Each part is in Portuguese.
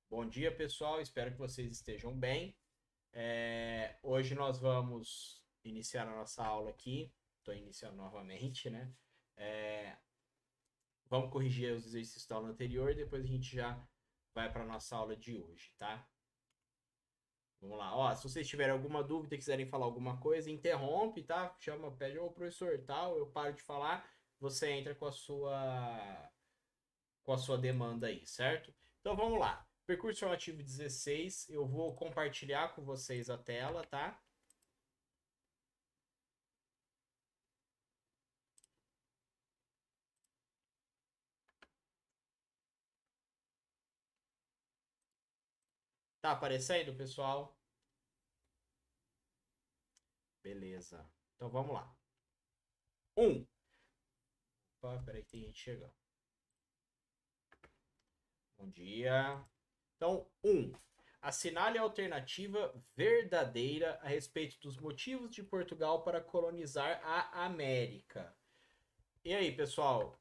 Bom dia, pessoal. Espero que vocês estejam bem. Hoje nós vamos iniciar a nossa aula aqui. Estou iniciando novamente, né? É, Vamos corrigir os exercícios da aula anterior e depois a gente já vai para a nossa aula de hoje, tá? Vamos lá. Ó, se vocês tiverem alguma dúvida, quiserem falar alguma coisa, interrompe, tá? Chama, pede ao professor tal, eu paro de falar, você entra com a sua demanda aí, certo? Então vamos lá. Percurso formativo 16, eu vou compartilhar com vocês a tela, tá? Tá aparecendo, pessoal? Beleza. Então vamos lá. Um. Opa, peraí que tem gente chegando. Bom dia. Então, assinale a alternativa verdadeira a respeito dos motivos de Portugal para colonizar a América. E aí, pessoal?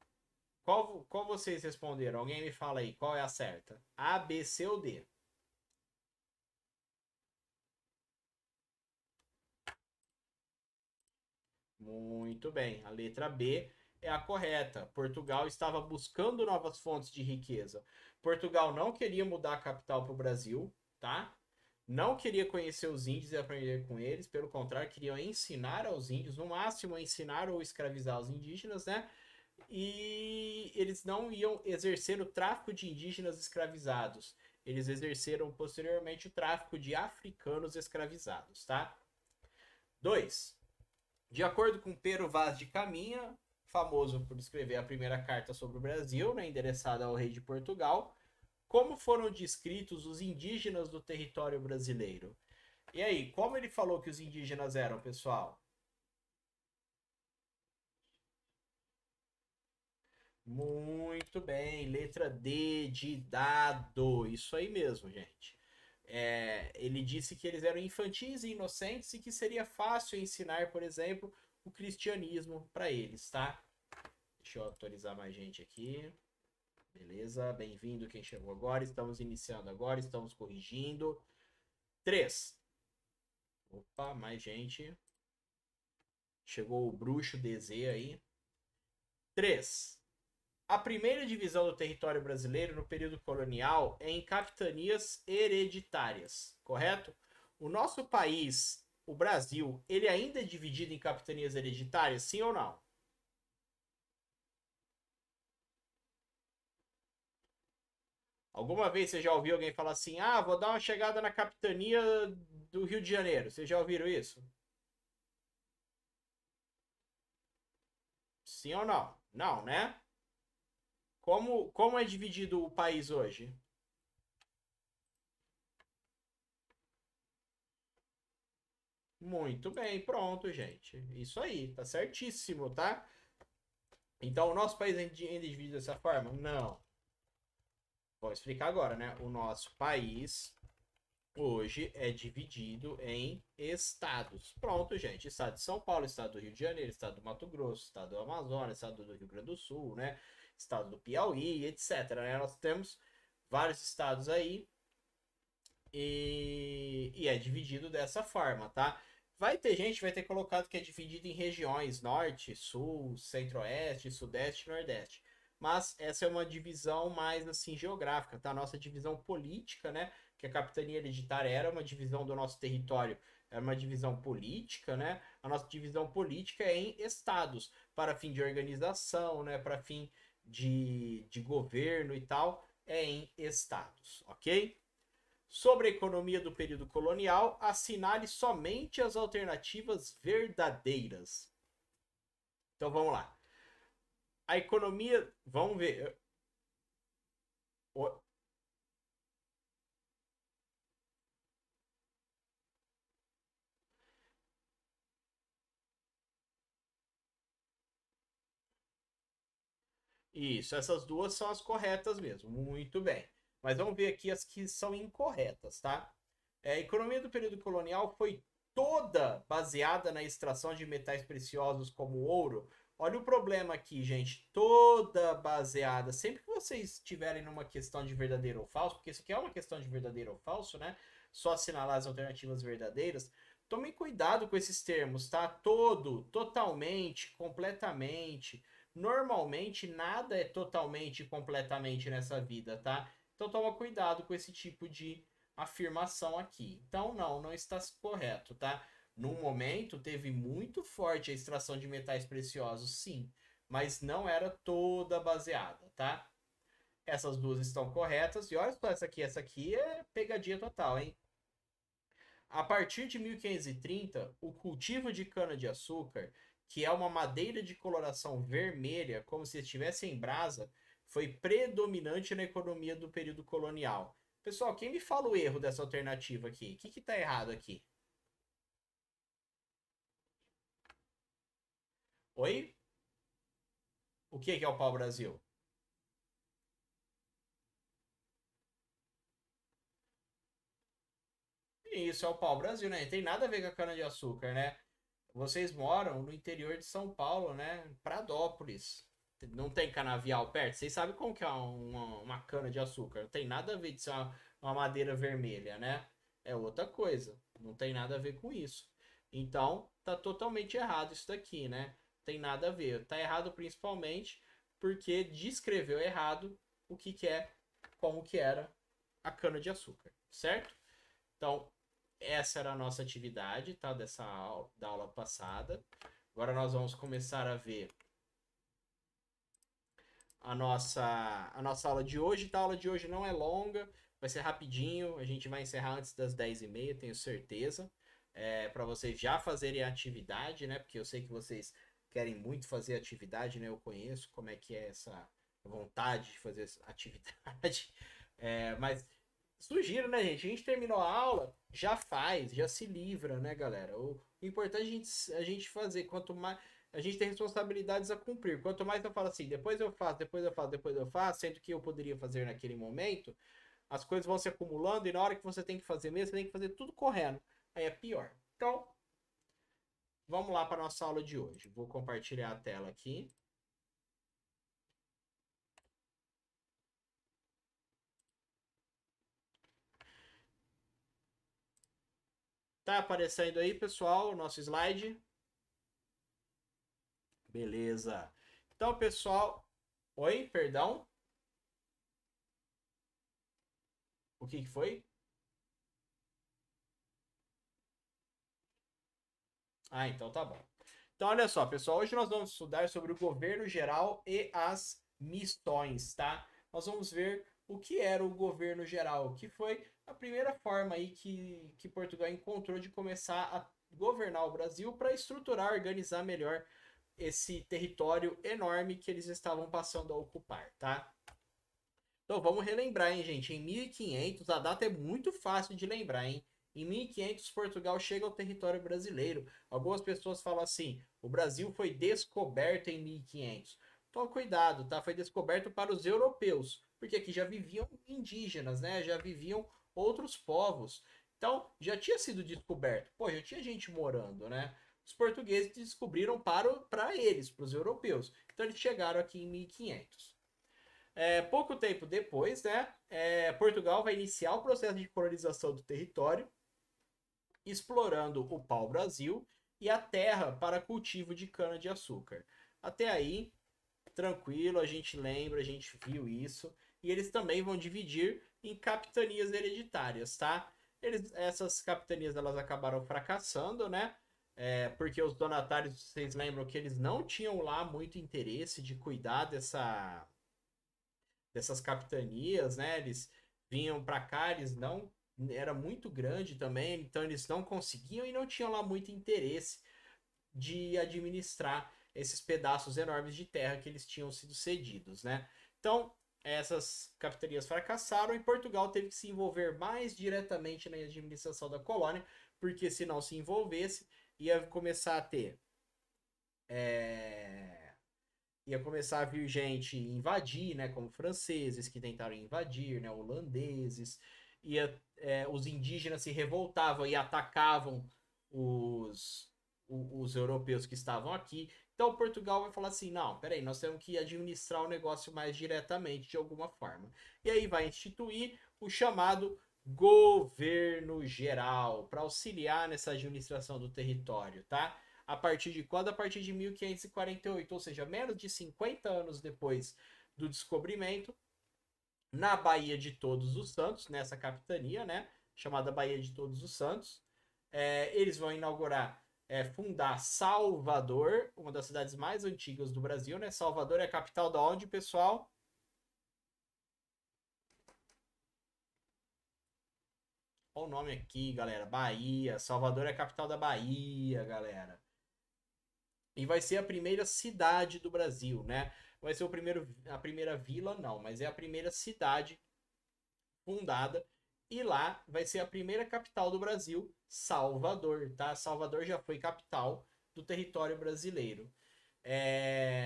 Qual vocês responderam? Alguém me fala aí, qual é a certa? A, B, C ou D? Muito bem. A letra B é a correta. Portugal estava buscando novas fontes de riqueza. Portugal não queria mudar a capital para o Brasil, tá? Não queria conhecer os índios e aprender com eles, pelo contrário, queriam ensinar aos índios, no máximo ensinar ou escravizar os indígenas, né? E eles não iam exercer o tráfico de indígenas escravizados. Eles exerceram posteriormente o tráfico de africanos escravizados, tá? 2. De acordo com Pero Vaz de Caminha, famoso por escrever a primeira carta sobre o Brasil, né, endereçada ao rei de Portugal, como foram descritos os indígenas do território brasileiro? E aí, como ele falou que os indígenas eram, pessoal? Muito bem, letra D de dado. Isso aí mesmo, gente. Ele disse que eles eram infantis e inocentes e que seria fácil ensinar, por exemplo, o cristianismo para eles, tá? Deixa eu atualizar mais gente aqui. Beleza, bem-vindo quem chegou agora. Estamos iniciando agora, estamos corrigindo. 3. Opa, mais gente. Chegou o bruxo DZ aí. 3. A primeira divisão do território brasileiro no período colonial é em capitanias hereditárias, correto? O nosso país, o Brasil, ele ainda é dividido em capitanias hereditárias, sim ou não? Alguma vez você já ouviu alguém falar assim: ah, vou dar uma chegada na capitania do Rio de Janeiro? Vocês já ouviram isso? Sim ou não? Não, né? Como é dividido o país hoje? Muito bem, pronto, gente. Isso aí, tá certíssimo, tá? Então, o nosso país ainda é dividido dessa forma? Não. Vou explicar agora, né? O nosso país hoje é dividido em estados. Pronto, gente. Estado de São Paulo, estado do Rio de Janeiro, estado do Mato Grosso, estado do Amazonas, estado do Rio Grande do Sul, né? Estado do Piauí, etc. Né? Nós temos vários estados aí e é dividido dessa forma, tá? Vai ter gente que vai ter colocado que é dividido em regiões norte, sul, centro-oeste, sudeste e nordeste. Mas essa é uma divisão mais assim geográfica, tá? A nossa divisão política, né? Que a capitania hereditária era uma divisão do nosso território, era uma divisão política, né? A nossa divisão política é em estados, para fim de organização, né? Para fim de governo e tal, é em estados, ok? Sobre a economia do período colonial, assinale somente as alternativas verdadeiras. Então vamos lá. A economia, vamos ver. Isso, essas duas são as corretas mesmo. Muito bem. Mas vamos ver aqui as que são incorretas, tá? A economia do período colonial foi toda baseada na extração de metais preciosos como ouro, Olha o problema aqui, gente. Toda baseada. Sempre que vocês estiverem numa questão de verdadeiro ou falso, porque isso aqui é uma questão de verdadeiro ou falso, né? Só assinalar as alternativas verdadeiras. Tomem cuidado com esses termos, tá? Todo, totalmente, completamente. Normalmente, nada é totalmente e completamente nessa vida, tá? Então, toma cuidado com esse tipo de afirmação aqui. Então, não está correto, tá? Num momento, teve muito forte a extração de metais preciosos, sim, mas não era toda baseada, tá? Essas duas estão corretas. E olha só essa aqui é pegadinha total, hein? A partir de 1530, o cultivo de cana-de-açúcar, que é uma madeira de coloração vermelha, como se estivesse em brasa, foi predominante na economia do período colonial. Pessoal, quem me fala o erro dessa alternativa aqui? O que está errado aqui? Oi? O que é o pau-brasil? Isso é o pau-brasil, né? Não tem nada a ver com a cana-de-açúcar, né? Vocês moram no interior de São Paulo, né? Pradópolis. Não tem canavial perto? Vocês sabem como que é uma cana-de-açúcar? Não tem nada a ver de ser uma madeira vermelha, né? É outra coisa. Não tem nada a ver com isso. Então, tá totalmente errado isso daqui, né? Tem nada a ver. Tá errado principalmente porque descreveu errado o que é, como que era a cana-de-açúcar, certo? Então, essa era a nossa atividade, tá? Da aula passada. Agora nós vamos começar a ver a nossa aula de hoje, tá? A aula de hoje não é longa, vai ser rapidinho. A gente vai encerrar antes das 10h30, tenho certeza. Para vocês já fazerem a atividade, né? Porque eu sei que vocês querem muito fazer atividade, né? Eu conheço como é que é essa vontade de fazer atividade. Mas sugiro, né, gente? A gente terminou a aula, já faz, já se livra, né, galera? O importante é a gente fazer. Quanto mais. A gente tem responsabilidades a cumprir. Quanto mais eu falo assim, depois eu faço, depois eu faço, depois eu faço, sendo que eu poderia fazer naquele momento, as coisas vão se acumulando e na hora que você tem que fazer mesmo, você tem que fazer tudo correndo. Aí é pior. Então, vamos lá para nossa aula de hoje. Vou compartilhar a tela aqui. Tá aparecendo aí, pessoal, o nosso slide? Beleza. Então, pessoal. Oi, perdão. O que foi? Ah, então tá bom. Então, olha só, pessoal. Hoje nós vamos estudar sobre o governo geral e as missões, tá? Nós vamos ver o que era o governo geral, que foi a primeira forma aí que Portugal encontrou de começar a governar o Brasil para estruturar, organizar melhor esse território enorme que eles estavam passando a ocupar, tá? Então vamos relembrar, hein, gente? Em 1500, a data é muito fácil de lembrar, hein? Em 1500, Portugal chega ao território brasileiro. Algumas pessoas falam assim: o Brasil foi descoberto em 1500. Toma cuidado, tá? Foi descoberto para os europeus, porque aqui já viviam indígenas, né? Já viviam outros povos. Então, já tinha sido descoberto. Pô, já tinha gente morando, né? Os portugueses descobriram para eles, para os europeus. Então, eles chegaram aqui em 1500. Pouco tempo depois, né, Portugal vai iniciar o processo de colonização do território, explorando o pau-brasil e a terra para cultivo de cana-de-açúcar. Até aí, tranquilo, a gente lembra, a gente viu isso. E eles também vão dividir em capitanias hereditárias, tá? Essas capitanias elas acabaram fracassando, né? Porque os donatários, vocês lembram que eles não tinham lá muito interesse de cuidar dessas capitanias, né? Eles vinham para cá, eles não era muito grande também, então eles não conseguiam e não tinham lá muito interesse de administrar esses pedaços enormes de terra que eles tinham sido cedidos, né? Então, essas capitanias fracassaram e Portugal teve que se envolver mais diretamente na administração da colônia, porque se não se envolvesse, ia começar a ter ia começar a vir gente invadir, né, como franceses que tentaram invadir, né, holandeses, os indígenas se revoltavam e atacavam os, os europeus que estavam aqui. Então Portugal vai falar assim: não, peraí, nós temos que administrar o negócio mais diretamente de alguma forma. E aí vai instituir o chamado governo geral para auxiliar nessa administração do território, tá? A partir de quando? A partir de 1548, ou seja, menos de 50 anos depois do descobrimento, na Baía de Todos os Santos, nessa capitania, né? Chamada Baía de Todos os Santos. Eles vão inaugurar, fundar Salvador, uma das cidades mais antigas do Brasil, né? Salvador é a capital da onde, pessoal? Olha o nome aqui, galera. Bahia. Salvador é a capital da Bahia, galera. E vai ser a primeira cidade do Brasil, né? Vai ser a primeira vila, não, mas é a primeira cidade fundada. E lá vai ser a primeira capital do Brasil, Salvador, tá? Salvador já foi capital do território brasileiro.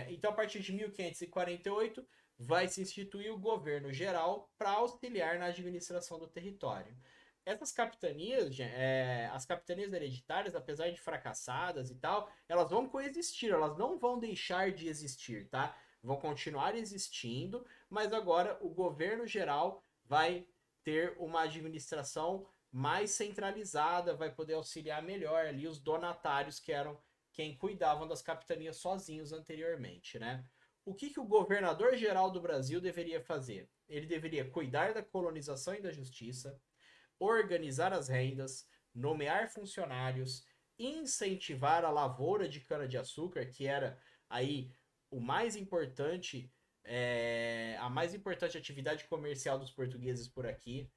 Então, a partir de 1548, vai se instituir o governo geral para auxiliar na administração do território. Essas capitanias, as capitanias hereditárias, apesar de fracassadas e tal, elas vão coexistir, elas não vão deixar de existir, tá? Vão continuar existindo, mas agora o governo geral vai ter uma administração mais centralizada, vai poder auxiliar melhor ali os donatários que eram quem cuidavam das capitanias sozinhos anteriormente, né? O que o governador geral do Brasil deveria fazer? Ele deveria cuidar da colonização e da justiça, organizar as rendas, nomear funcionários, incentivar a lavoura de cana-de-açúcar, que era aí o mais importante, a mais importante atividade comercial dos portugueses por aqui.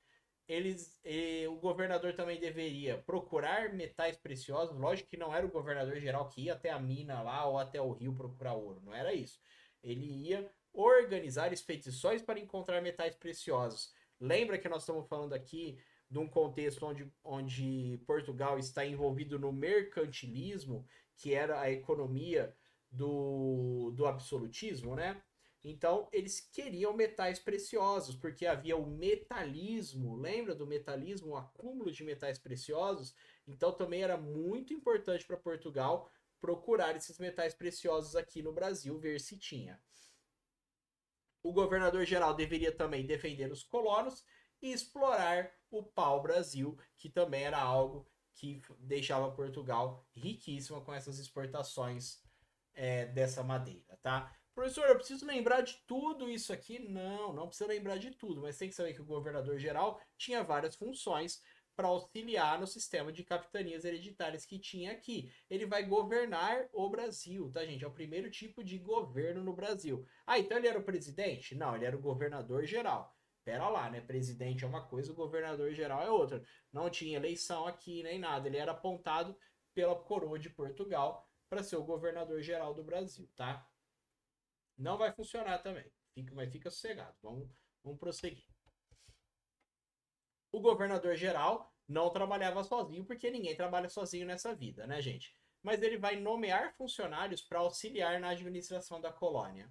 O governador também deveria procurar metais preciosos. Lógico que não era o governador geral que ia até a mina lá ou até o rio procurar ouro, não era isso. Ele ia organizar expedições para encontrar metais preciosos. Lembra que nós estamos falando aqui de um contexto onde Portugal está envolvido no mercantilismo, que era a economia do absolutismo, né? Então, eles queriam metais preciosos, porque havia o metalismo, lembra do metalismo, o acúmulo de metais preciosos? Então, também era muito importante para Portugal procurar esses metais preciosos aqui no Brasil, ver se tinha. O governador-geral deveria também defender os colonos e explorar o pau-brasil, que também era algo que deixava Portugal riquíssima com essas exportações dessa madeira, tá? Professor, eu preciso lembrar de tudo isso aqui? Não, não precisa lembrar de tudo, mas tem que saber que o governador-geral tinha várias funções para auxiliar no sistema de capitanias hereditárias que tinha aqui. Ele vai governar o Brasil, tá, gente? É o primeiro tipo de governo no Brasil. Ah, então ele era o presidente? Não, ele era o governador-geral. Pera lá, né? Presidente é uma coisa, o governador-geral é outra. Não tinha eleição aqui nem nada. Ele era apontado pela coroa de Portugal para ser o governador-geral do Brasil, tá? Não vai funcionar também. Mas fica sossegado. Vamos prosseguir. O governador-geral não trabalhava sozinho, porque ninguém trabalha sozinho nessa vida, né, gente? Mas ele vai nomear funcionários para auxiliar na administração da colônia.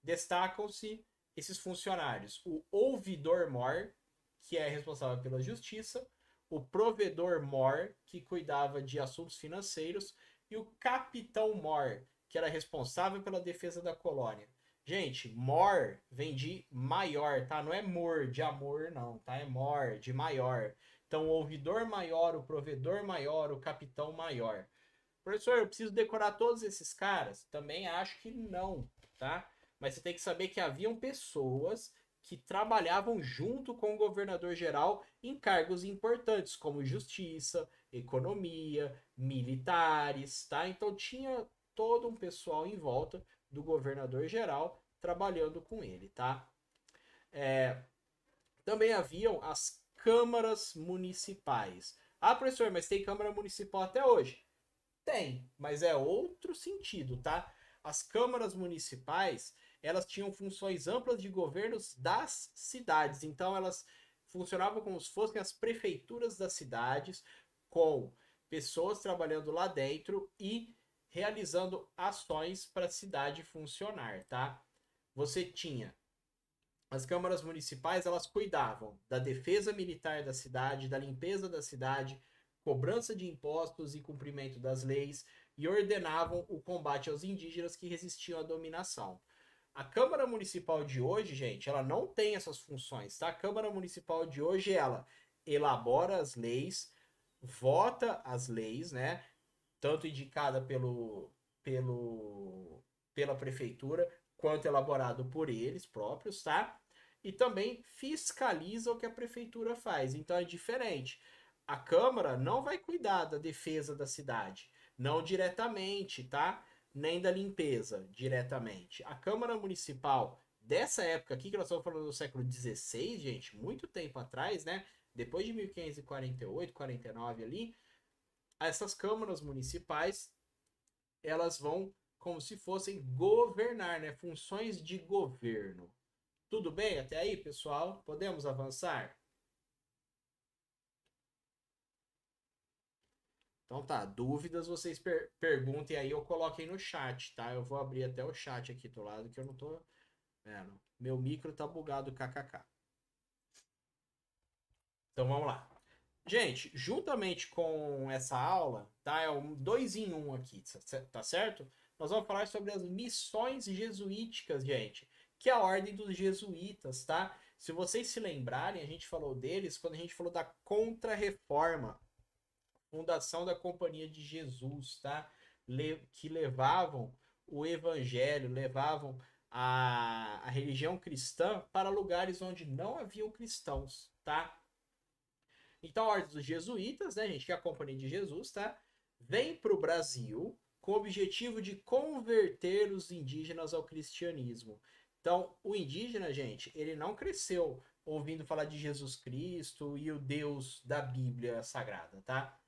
Destacam-se esses funcionários: o ouvidor-mor, que é responsável pela justiça, o provedor-mor, que cuidava de assuntos financeiros, e o capitão-mor, que era responsável pela defesa da colônia. Gente, mor vem de maior, tá? Não é mor de amor, não, tá? É mor de maior. Então, o ouvidor maior, o provedor maior, o capitão maior. Professor, eu preciso decorar todos esses caras? Também acho que não, tá? Mas você tem que saber que haviam pessoas que trabalhavam junto com o governador geral em cargos importantes, como justiça, economia, militares, tá? Então tinha todo um pessoal em volta do governador geral trabalhando com ele, tá? Também haviam as câmaras municipais. Ah, professor, mas tem câmara municipal até hoje? Tem, mas é outro sentido, tá? As câmaras municipais, elas tinham funções amplas de governos das cidades. Então, elas funcionavam como se fossem as prefeituras das cidades, com pessoas trabalhando lá dentro e realizando ações para a cidade funcionar, tá? Você tinha as câmaras municipais, elas cuidavam da defesa militar da cidade, da limpeza da cidade, cobrança de impostos e cumprimento das leis. e ordenavam o combate aos indígenas que resistiam à dominação. A Câmara Municipal de hoje, gente, ela não tem essas funções, tá? A Câmara Municipal de hoje, ela elabora as leis, vota as leis, né? Tanto indicada pela prefeitura, quanto elaborado por eles próprios, tá? E também fiscaliza o que a prefeitura faz. Então é diferente. A Câmara não vai cuidar da defesa da cidade, não diretamente, tá? Nem da limpeza diretamente. A Câmara Municipal dessa época aqui, que nós estamos falando do século XVI, gente, muito tempo atrás, né? Depois de 1548, 49 ali, essas câmaras municipais, elas vão como se fossem governar, né? Funções de governo. Tudo bem até aí, pessoal? Podemos avançar? Então tá, dúvidas vocês perguntem aí ou coloquem no chat, tá? Eu vou abrir até o chat aqui do lado que eu não tô vendo. Meu micro tá bugado, kkk. Então vamos lá. Gente, juntamente com essa aula, tá? É um 2 em 1 aqui, tá certo? Nós vamos falar sobre as missões jesuíticas, gente, que é a ordem dos jesuítas, tá? Se vocês se lembrarem, a gente falou deles quando a gente falou da Contra-Reforma, fundação da Companhia de Jesus, tá? Que levavam o evangelho, levavam a religião cristã para lugares onde não haviam cristãos, tá? Então, a Ordem dos Jesuítas, né, gente, que é a Companhia de Jesus, tá? Vem para o Brasil com o objetivo de converter os indígenas ao cristianismo. Então, o indígena, gente, ele não cresceu ouvindo falar de Jesus Cristo e o Deus da Bíblia Sagrada, tá?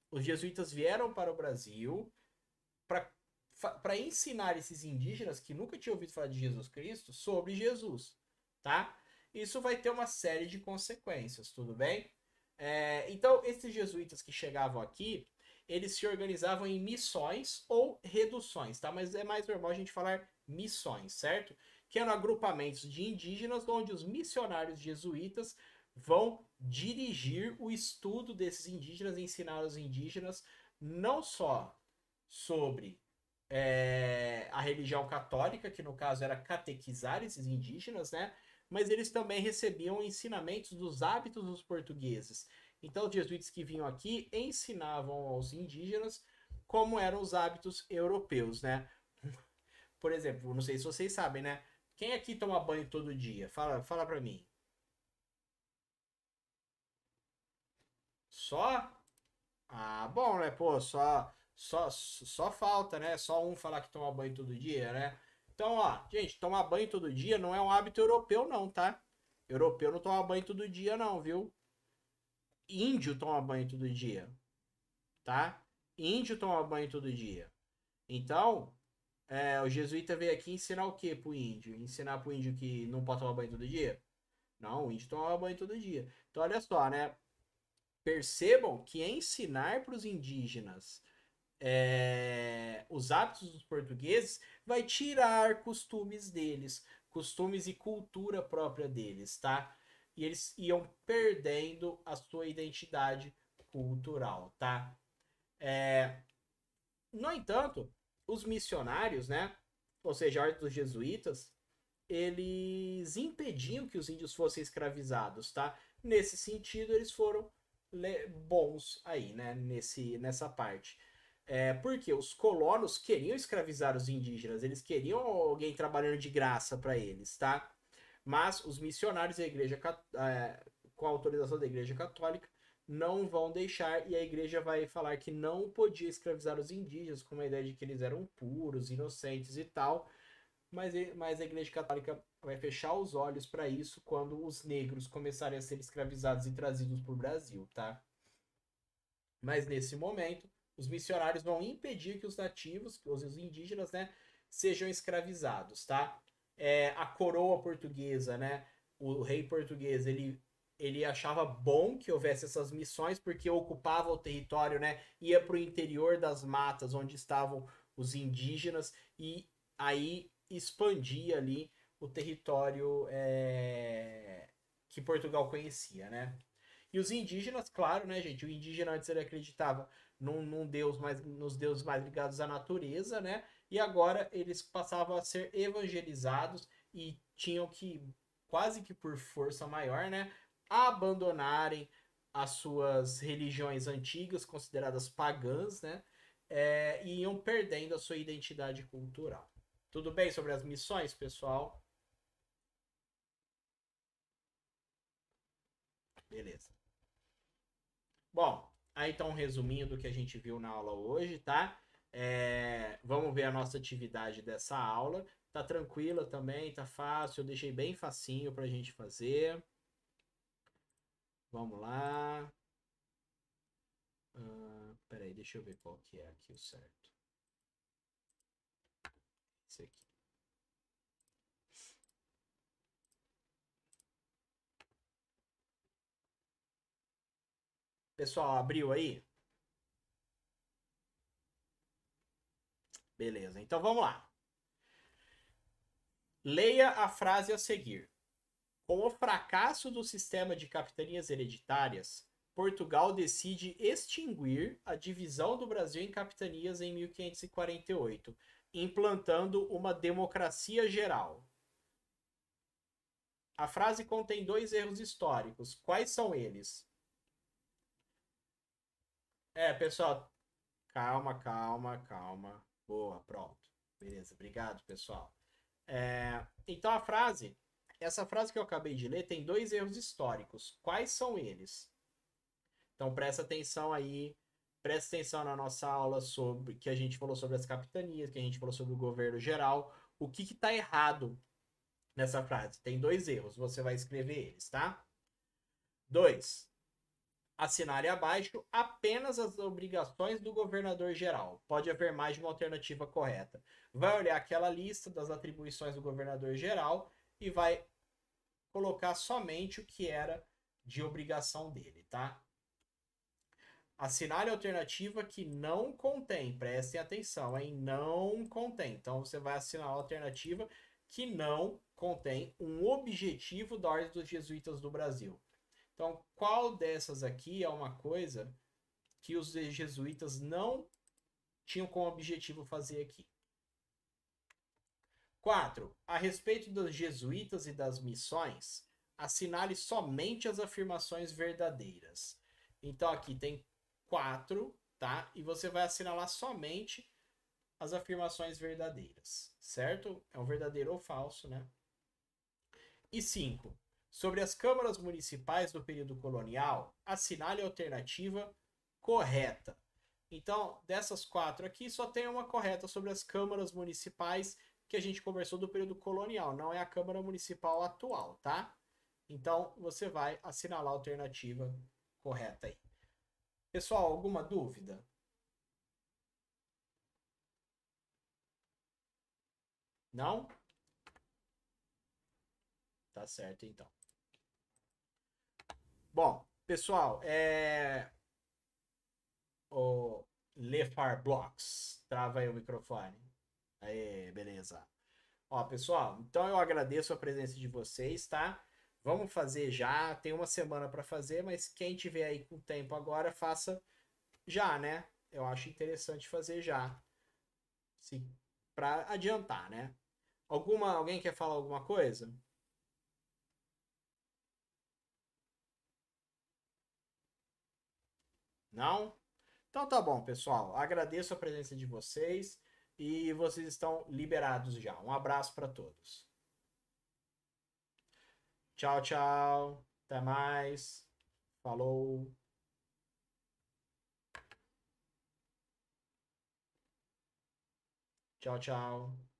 Os jesuítas vieram para o Brasil para ensinar esses indígenas que nunca tinham ouvido falar de Jesus Cristo sobre Jesus, tá? Isso vai ter uma série de consequências, tudo bem? Então, esses jesuítas que chegavam aqui, eles se organizavam em missões ou reduções, tá? Mas é mais normal a gente falar missões, certo? Que eram agrupamentos de indígenas onde os missionários jesuítas vão dirigir o estudo desses indígenas, ensinar aos indígenas não só sobre a religião católica, que no caso era catequizar esses indígenas, né? Mas eles também recebiam ensinamentos dos hábitos dos portugueses. Então, os jesuítas que vinham aqui ensinavam aos indígenas como eram os hábitos europeus, né? Por exemplo, não sei se vocês sabem, né? Quem aqui toma banho todo dia? Fala pra mim. Só? Ah, bom, né? Pô, só falta, né? Só um falar que toma banho todo dia, né? Então, ó, gente, tomar banho todo dia não é um hábito europeu, não, tá? Europeu não toma banho todo dia, não, viu? Índio toma banho todo dia, tá? Índio toma banho todo dia. Então, o jesuíta veio aqui ensinar o que pro índio? Ensinar pro índio que não pode tomar banho todo dia? Não, o índio toma banho todo dia. Então, olha só, né? Percebam que ensinar para os indígenas os hábitos dos portugueses vai tirar costumes deles, costumes e cultura própria deles, tá? E eles iam perdendo a sua identidade cultural, tá? No entanto, os missionários, né? Ou seja, a ordem dos jesuítas, eles impediam que os índios fossem escravizados, tá? Nesse sentido, eles foram bons aí, né? Nessa parte. Porque os colonos queriam escravizar os indígenas, eles queriam alguém trabalhando de graça para eles, tá? Mas os missionários da igreja, com a autorização da igreja católica, não vão deixar e a igreja vai falar que não podia escravizar os indígenas com a ideia de que eles eram puros, inocentes e tal. Mas a igreja católica vai fechar os olhos para isso quando os negros começarem a ser escravizados e trazidos para o Brasil, tá? Mas nesse momento, os missionários vão impedir que os nativos, os indígenas, né, sejam escravizados, tá? A coroa portuguesa, né, o rei português, ele achava bom que houvesse essas missões porque ocupava o território, né, ia para o interior das matas onde estavam os indígenas e aí expandia ali o território que Portugal conhecia, né? E os indígenas, claro, né, gente? O indígena antes ele acreditava num deus mais, nos deuses mais ligados à natureza, né? E agora eles passavam a ser evangelizados e tinham que, quase que por força maior, né, abandonarem as suas religiões antigas, consideradas pagãs, né? E iam perdendo a sua identidade cultural. Tudo bem sobre as missões, pessoal? Beleza. Bom, aí então um resuminho do que a gente viu na aula hoje, tá? Vamos ver a nossa atividade dessa aula. Tá tranquila também, tá fácil. Eu deixei bem facinho pra gente fazer. Vamos lá. Peraí, deixa eu ver qual que é aqui o certo. Esse aqui. Pessoal, abriu aí? Beleza, então vamos lá. Leia a frase a seguir. Com o fracasso do sistema de capitanias hereditárias, Portugal decide extinguir a divisão do Brasil em capitanias em 1548, implantando uma democracia geral. A frase contém dois erros históricos. Quais são eles? Pessoal, calma, calma, calma. Boa, pronto. Beleza, obrigado, pessoal. Então essa frase que eu acabei de ler tem dois erros históricos. Quais são eles? Então presta atenção aí, presta atenção na nossa aula sobre que a gente falou sobre as capitanias, que a gente falou sobre o governo geral. O que está errado nessa frase? Tem dois erros, você vai escrever eles, tá? 2. Assinale abaixo apenas as obrigações do governador geral. Pode haver mais de uma alternativa correta. Vai olhar aquela lista das atribuições do governador geral e vai colocar somente o que era de obrigação dele, tá? Assinale a alternativa que não contém, prestem atenção, hein? Não contém. Então você vai assinar a alternativa que não contém um objetivo da Ordem dos Jesuítas do Brasil. Então, qual dessas aqui é uma coisa que os jesuítas não tinham como objetivo fazer aqui? 4. A respeito dos jesuítas e das missões, assinale somente as afirmações verdadeiras. Então, aqui tem 4, tá? E você vai assinalar somente as afirmações verdadeiras, certo? É um verdadeiro ou falso, né? E 5. Sobre as câmaras municipais do período colonial, assinale a alternativa correta. Então, dessas 4 aqui, só tem uma correta sobre as câmaras municipais que a gente conversou do período colonial. Não é a Câmara Municipal atual, tá? Então, você vai assinalar a alternativa correta aí. Pessoal, alguma dúvida? Não? Tá certo, então. Bom, pessoal, o Lefar Blocks. Trava aí o microfone. Aê, beleza. Ó, pessoal, então eu agradeço a presença de vocês, tá? Vamos fazer já. Tem uma semana para fazer, mas quem tiver aí com tempo agora, faça já, né? Eu acho interessante fazer já. Se, para adiantar, né? Alguém quer falar alguma coisa? Não? Então tá bom, pessoal. Agradeço a presença de vocês e vocês estão liberados já. Um abraço para todos. Tchau, tchau. Até mais. Falou. Tchau, tchau.